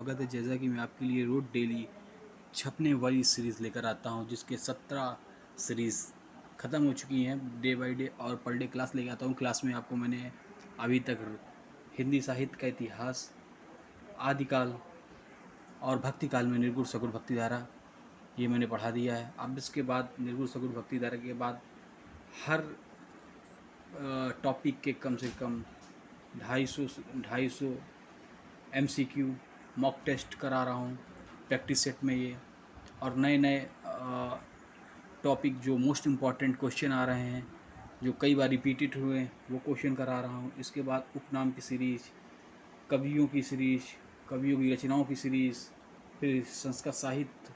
स्वागत है। जैसा कि मैं आपके लिए रोज़ डेली छपने वाली सीरीज़ लेकर आता हूं, जिसके 17 सीरीज़ ख़त्म हो चुकी हैं। डे बाय डे और पर डे क्लास लेके आता हूं। क्लास में आपको मैंने अभी तक हिंदी साहित्य का इतिहास, आदिकाल और भक्ति काल में निर्गुण सगुण भक्तिधारा ये मैंने पढ़ा दिया है। अब इसके बाद निर्गुण सगुण भक्तिधारा के बाद हर टॉपिक के कम से कम 250 MCQ मॉक टेस्ट करा रहा हूँ प्रैक्टिस सेट में ये, और नए नए टॉपिक जो मोस्ट इम्पॉर्टेंट क्वेश्चन आ रहे हैं, जो कई बार रिपीटेड हुए हैं, वो क्वेश्चन करा रहा हूँ। इसके बाद उपनाम की सीरीज़, कवियों की सीरीज़, कवियों की रचनाओं की सीरीज़, फिर संस्कृत साहित्य,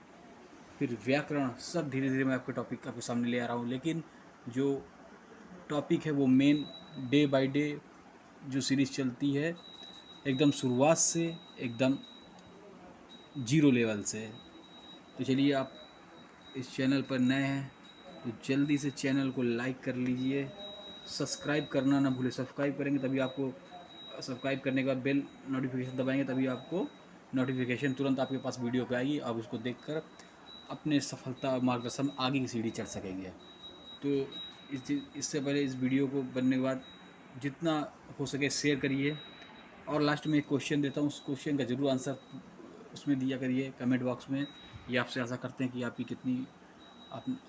फिर व्याकरण, सब धीरे धीरे मैं आपके टॉपिक आपके सामने ले आ रहा हूँ। लेकिन जो टॉपिक है वो मेन डे बाय डे जो सीरीज़ चलती है, एकदम शुरुआत से एकदम जीरो लेवल से। तो चलिए, आप इस चैनल पर नए हैं तो जल्दी से चैनल को लाइक कर लीजिए, सब्सक्राइब करना ना भूलें। सब्सक्राइब करेंगे तभी आपको, सब्सक्राइब करने के बाद बेल नोटिफिकेशन दबाएंगे तभी आपको नोटिफिकेशन तुरंत आपके पास वीडियो पे आएगी। आप उसको देखकर अपने सफलता मार्गदर्शन में आगे की सीढ़ी चढ़ सकेंगे। तो इससे पहले इस वीडियो को बनने के बाद जितना हो सके शेयर करिए, और लास्ट में एक क्वेश्चन देता हूँ, उस क्वेश्चन का ज़रूर आंसर उसमें दिया करिए कमेंट बॉक्स में। ये आपसे आशा करते हैं कि आपकी कितनी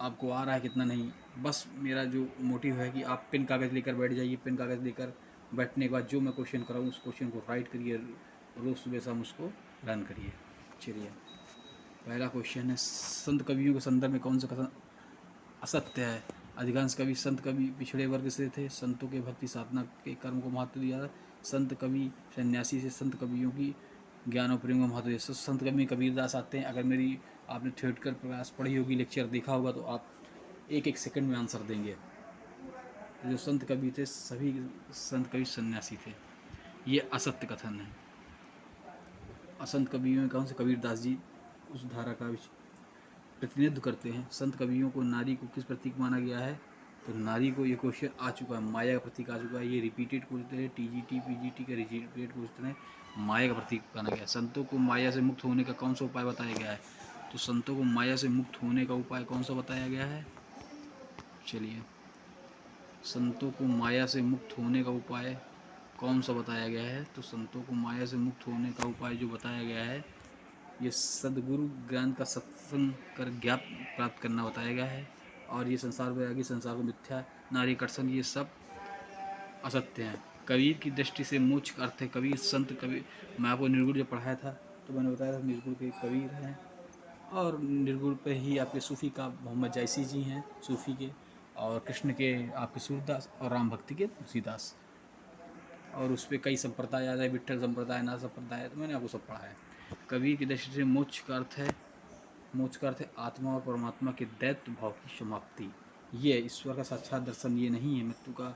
आपको आ रहा है, कितना नहीं। बस मेरा जो मोटिव है कि आप पेन कागज़ लेकर बैठ जाइए। पेन कागज़ लेकर बैठने के बाद जो मैं क्वेश्चन कराऊँ उस क्वेश्चन को राइट करिए, रोज़ सुबह शाम उसको रन करिए। चलिए, पहला क्वेश्चन है, संत कवियों के संदर्भ में कौन सा कथन असत्य है? अधिकांश कवि संत कवि पिछड़े वर्ग से थे। संतों के भक्ति साधना के कर्म को महत्व दिया। संत कवि सन्यासी से। संत कवियों की ज्ञान और प्रेम को महत्व दिया। संत कवि कबीरदास आते हैं। अगर मेरी आपने थ्योरेटिकल प्रयास पढ़ी होगी, लेक्चर देखा होगा, तो आप एक एक सेकंड में आंसर देंगे। जो संत कवि थे, सभी संत कवि सन्यासी थे। ये असत्य कथन है। असंत कवियों में कौन से? कबीरदास जी उस धारा का प्रतिनिधित्व करते हैं। संत कवियों को नारी को किस प्रतीक माना गया है? तो नारी को ये क्वेश्चन आ चुका है, माया का प्रतीक आ चुका है। ये रिपीटेड क्वेश्चन है, TGT PGT का रिपीटेड क्वेश्चन है, माया का प्रतीक माना गया है। संतों को माया से मुक्त होने का कौन सा उपाय बताया गया है? तो संतों को माया से मुक्त होने का उपाय कौन सा बताया गया है? चलिए, संतों को माया से मुक्त होने का उपाय कौन सा बताया गया है? तो संतों को माया से मुक्त होने का उपाय जो बताया गया है, ये सदगुरु ज्ञान का सत्संग कर ज्ञान प्राप्त करना बताया गया है। और ये संसार वैरागी, संसार को मिथ्या, नारी कर्षण, ये सब असत्य हैं। कबीर की दृष्टि से मोक्ष का अर्थ है। कबीर संत कबीर, मैं आपको निर्गुण जब पढ़ाया था तो मैंने बताया था निर्गुण के कबीर हैं, और निर्गुण पे ही आपके सूफ़ी का मोहम्मद जैसी जी हैं सूफ़ी के, और कृष्ण के आपके सूरदास, और राम भक्ति के तुलसीदास। और उस पर कई संप्रदाय आ जाए, विठल संप्रदाय, ना संप्रदाय, तो मैंने आपको सब पढ़ा है। कबीर की दृष्टि से मोक्ष का अर्थ है, मोक्ष का अर्थ है आत्मा और परमात्मा के दैत्य भाव की समाप्ति। ये ईश्वर का साक्षात दर्शन, ये नहीं है मृत्यु का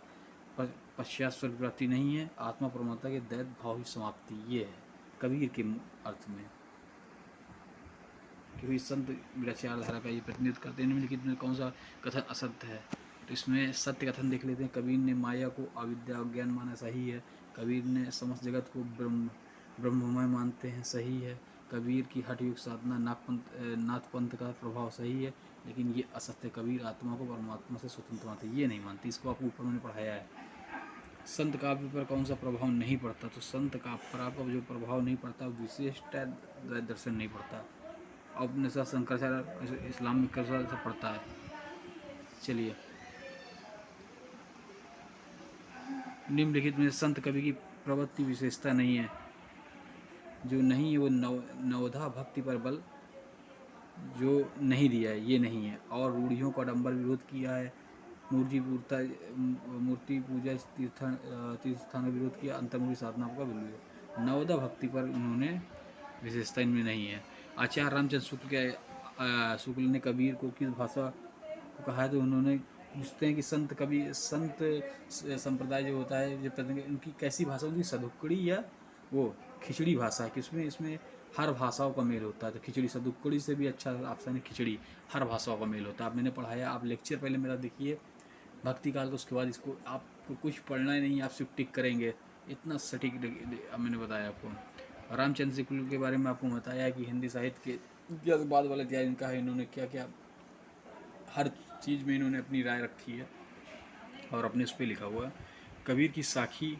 पश्चात स्वर्ग प्राप्ति नहीं है, आत्मा परमात्मा के दैत्य भाव की समाप्ति, ये है कबीर के अर्थ में। क्योंकि संत विचारधारा का ये प्रतिनिधित्व करते हैं। निम्नलिखित में कौन सा कथन असत्य है? तो इसमें सत्य कथन देख लेते हैं। कबीर ने माया को अविद्या और ज्ञान माना, सही है। कबीर ने समस्त जगत को ब्रह्ममय मानते हैं, सही है। कबीर की हठ योग साधना नाथ पंथ का प्रभाव, सही है। लेकिन ये असत्य, कबीर आत्मा को परमात्मा से स्वतंत्र मानते, ये नहीं मानती। इसको आपको ऊपर मैंने पढ़ाया है। संत काव्य पर कौन सा प्रभाव नहीं पड़ता? तो संत काव्य पर आपका जो प्रभाव नहीं पड़ता, विशिष्ट दर्शन नहीं पड़ता। अपने साथ शंकराचार्य इस्लाम में कैसा पढ़ता है। चलिए, निम्नलिखित में संत कवि की प्रवृत्ति विशेषता नहीं है। जो नहीं है वो नवधा भक्ति पर बल जो नहीं दिया है, ये नहीं है। और रूढ़ियों का आडंबर विरोध किया है। मूर्ति पूजा तीर्थस्थान का विरोध किया। अंतर्मुखी साधना का विरोध। नवधा भक्ति पर उन्होंने विशेषता इनमें नहीं है। आचार्य रामचंद्र शुक्ल ने कबीर को किस भाषा को कहा है? तो उन्होंने पूछते हैं कि संत संप्रदाय जो होता है, जो उनकी कैसी भाषा, उनकी सदुक्कड़ी या वो खिचड़ी भाषा है? किसमें इसमें हर भाषाओं का मेल होता है। तो खिचड़ी, सदुक्कड़ी से भी अच्छा ऑप्शन है खिचड़ी। हर भाषाओं का मेल होता है। आप मैंने पढ़ाया, आप लेक्चर पहले मेरा देखिए भक्ति काल का, उसके बाद इसको आपको कुछ पढ़ना ही नहीं, आप सिर्फ टिक करेंगे। इतना सटीक मैंने बताया आपको। रामचंद्र शुक्ल के बारे में आपको बताया कि हिंदी साहित्य के इतिहास बाद वाला इतिहास इनका है, इन्होंने क्या क्या हर चीज़ में इन्होंने अपनी राय रखी है और अपने उस पर लिखा हुआ है। कबीर की साखी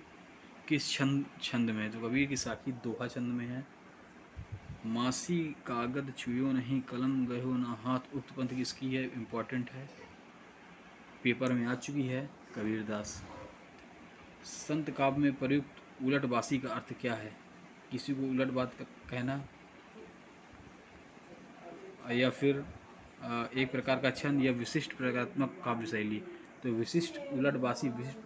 किस छंद में है? तो कबीर की साखी दोहा छंद में है। मासी कागद छुयो नहीं कलम गयो ना हाथ, उक्त पंथ किसकी है? इम्पोर्टेंट है, पेपर में आ चुकी है, कबीरदास। संत काव्य में प्रयुक्त उलटबासी का अर्थ क्या है? किसी को उलट बात कहना या फिर एक प्रकार का छंद या विशिष्ट प्रतीकात्मक काव्य शैली। तो विशिष्ट उलटबासी विशिष्ट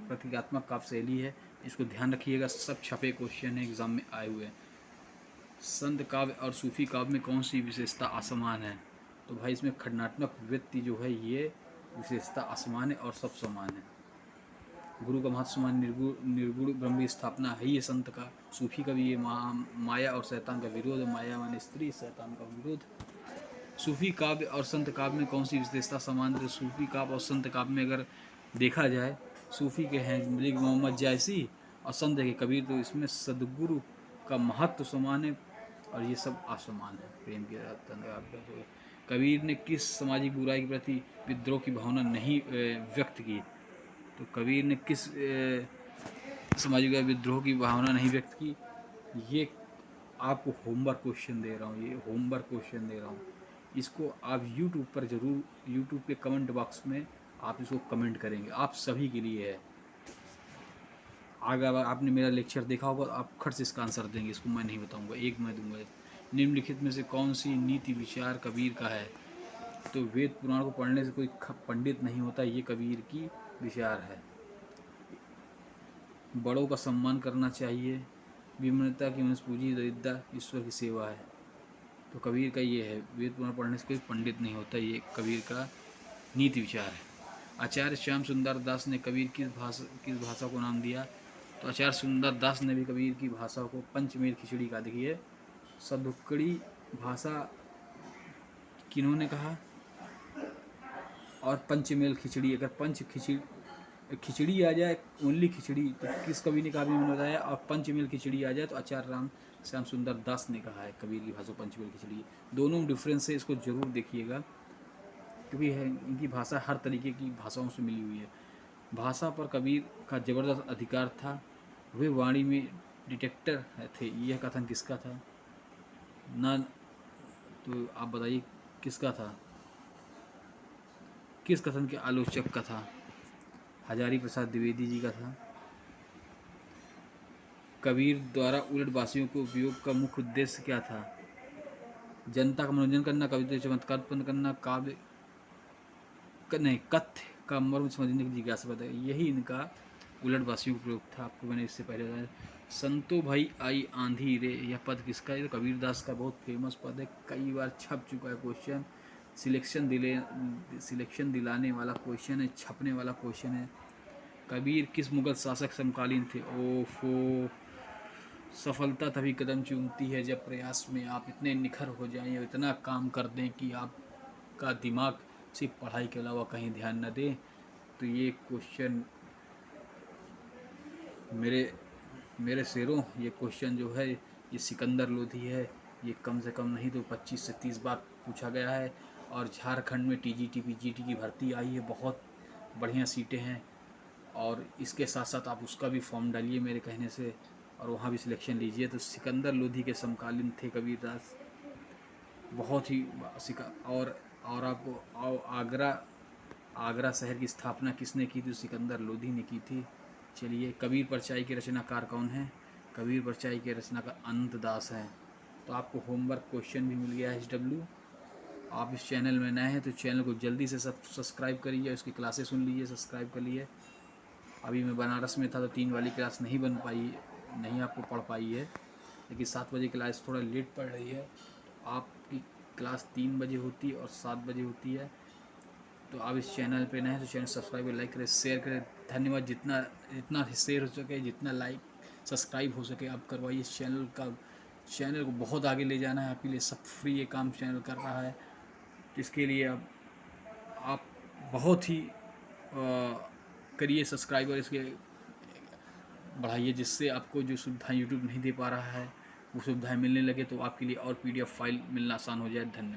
प्रतीकात्मक काव्य शैली है, इसको ध्यान रखिएगा, सब छपे क्वेश्चन है एग्जाम में आए हुए हैं। संत काव्य और सूफी काव्य में कौन सी विशेषता असमान है? तो भाई इसमें खंडात्मक वृत्ति जो है ये विशेषता असमान है और सब समान है। गुरु का महत्व समान, निर्गुण ब्रह्म की स्थापना है ये संत का। सूफी का भी ये माया और शैतान का विरोध, माया माने स्त्री, शैतान का विरोध। सूफी काव्य और संत काव्य में कौन सी विशेषता समान है? सूफी काव्य और संत काव्य में अगर देखा जाए, सूफी के हैं मलिक मोहम्मद जैसी और संत के कबीर, तो इसमें सदगुरु का महत्व समान है और ये सब असमान है। प्रेम के कबीर ने किस सामाजिक बुराई के प्रति विद्रोह की भावना नहीं व्यक्त की? तो कबीर ने किस सामाजिक विद्रोह की भावना नहीं व्यक्त की? ये आपको होमवर्क क्वेश्चन दे रहा हूँ, ये होमवर्क क्वेश्चन दे रहा हूँ। इसको आप YouTube पर ज़रूर, YouTube के कमेंट बॉक्स में आप इसको कमेंट करेंगे, आप सभी के लिए है। अगर आपने मेरा लेक्चर देखा होगा तो आप खट से इसका आंसर देंगे, इसको मैं नहीं बताऊंगा, एक मैं दूंगा। निम्नलिखित में से कौन सी नीति विचार कबीर का है? तो वेद पुराण को पढ़ने से कोई पंडित नहीं होता, ये कबीर की विचार है। बड़ों का सम्मान करना चाहिए, विनम्रता की मनुष्य पूंजी, दरिद्रता ईश्वर की सेवा है। तो कबीर का ये है, वेद पुराण पढ़ने से कोई पंडित नहीं होता, ये कबीर का नीति विचार है। आचार्य श्याम सुंदर दास ने कबीर किस भाषा को नाम दिया? तो आचार्य सुंदर दास ने भी कबीर की भाषा को पंचमेल खिचड़ी का, देखिए सदुक्कड़ी भाषा किन्होंने कहा और पंचमेल खिचड़ी, अगर पंच खिचड़ी आ जाए, ओनली खिचड़ी, तो किस कवि ने कहा भी मैंने बताया, और पंचमेल खिचड़ी आ जाए तो आचार्य राम श्याम सुंदर दास ने कहा है कबीर की भाषा पंचमेल खिचड़ी। दोनों डिफरेंस है, इसको जरूर देखिएगा, क्योंकि है इनकी भाषा हर तरीके की भाषाओं से मिली हुई है। भाषा पर कबीर का जबरदस्त अधिकार था, वे वाणी में डिटेक्टर थे, यह कथन किसका था? ना, तो आप बताइए किसका था, किस कथन के आलोचक का था? हजारी प्रसाद द्विवेदी जी का था। कबीर द्वारा उलटबासियों के उपयोग का मुख्य उद्देश्य क्या था? जनता का मनोरंजन करना, कविता चमत्कार उत्पन्न करना, काव्य नहीं, कथ्य का मर्म समझने की जिज्ञासा बताई, यही इनका उलटबासियों का प्रयोग था। आपको मैंने इससे पहले बताया। संतो भाई आई आंधी रे, यह पद किसका है? तो कबीरदास का बहुत फेमस पद है, कई बार छप चुका है क्वेश्चन, सिलेक्शन दिलाने वाला क्वेश्चन है, छपने वाला क्वेश्चन है। कबीर किस मुगल शासक समकालीन थे? ओफो, सफलता तभी कदम चूमती है जब प्रयास में आप इतने निखर हो जाएं और इतना काम कर दें कि आपका दिमाग सिर्फ पढ़ाई के अलावा कहीं ध्यान न दे। तो ये क्वेश्चन मेरे शेरों, ये क्वेश्चन जो है ये सिकंदर लोधी है, ये कम से कम नहीं तो 25 से 30 बार पूछा गया है। और झारखंड में टीजीटी पीजीटी की भर्ती आई है, बहुत बढ़िया सीटें हैं, और इसके साथ साथ आप उसका भी फॉर्म डालिए मेरे कहने से, और वहाँ भी सिलेक्शन लीजिए। तो सिकंदर लोधी के समकालीन थे कबीरदास, बहुत ही और आपको आगरा शहर की स्थापना किसने की थी? सिकंदर लोधी ने की थी। चलिए, कबीर परचाई के रचनाकार कौन है? कबीर परचाई के रचनाकार अनंत दास हैं। तो आपको होमवर्क क्वेश्चन भी मिल गया है HW। आप इस चैनल में नए हैं तो चैनल को जल्दी से सब्सक्राइब करिए, उसकी क्लासेस सुन लीजिए, सब्सक्राइब कर लिए। अभी मैं बनारस में था तो 3 वाली क्लास नहीं बन पाई, नहीं आपको पढ़ पाई है, लेकिन 7 बजे क्लास थोड़ा लेट पढ़ रही है। आपकी क्लास 3 बजे होती है और 7 बजे होती है। तो आप इस चैनल पे नए हैं तो चैनल सब्सक्राइब करें, लाइक करें, शेयर करें। धन्यवाद। जितना शेयर हो सके, जितना लाइक सब्सक्राइब हो सके आप करवाइए। इस चैनल को बहुत आगे ले जाना है, आपके लिए सब फ्री ये काम चैनल कर रहा है। इसके लिए आप बहुत ही करिए सब्सक्राइबर, इसके बढ़ाइए, जिससे आपको जो सुविधा यूट्यूब नहीं दे पा रहा है वो सुविधाएं मिलने लगे तो आपके लिए और PDF फाइल मिलना आसान हो जाए। धन्यवाद।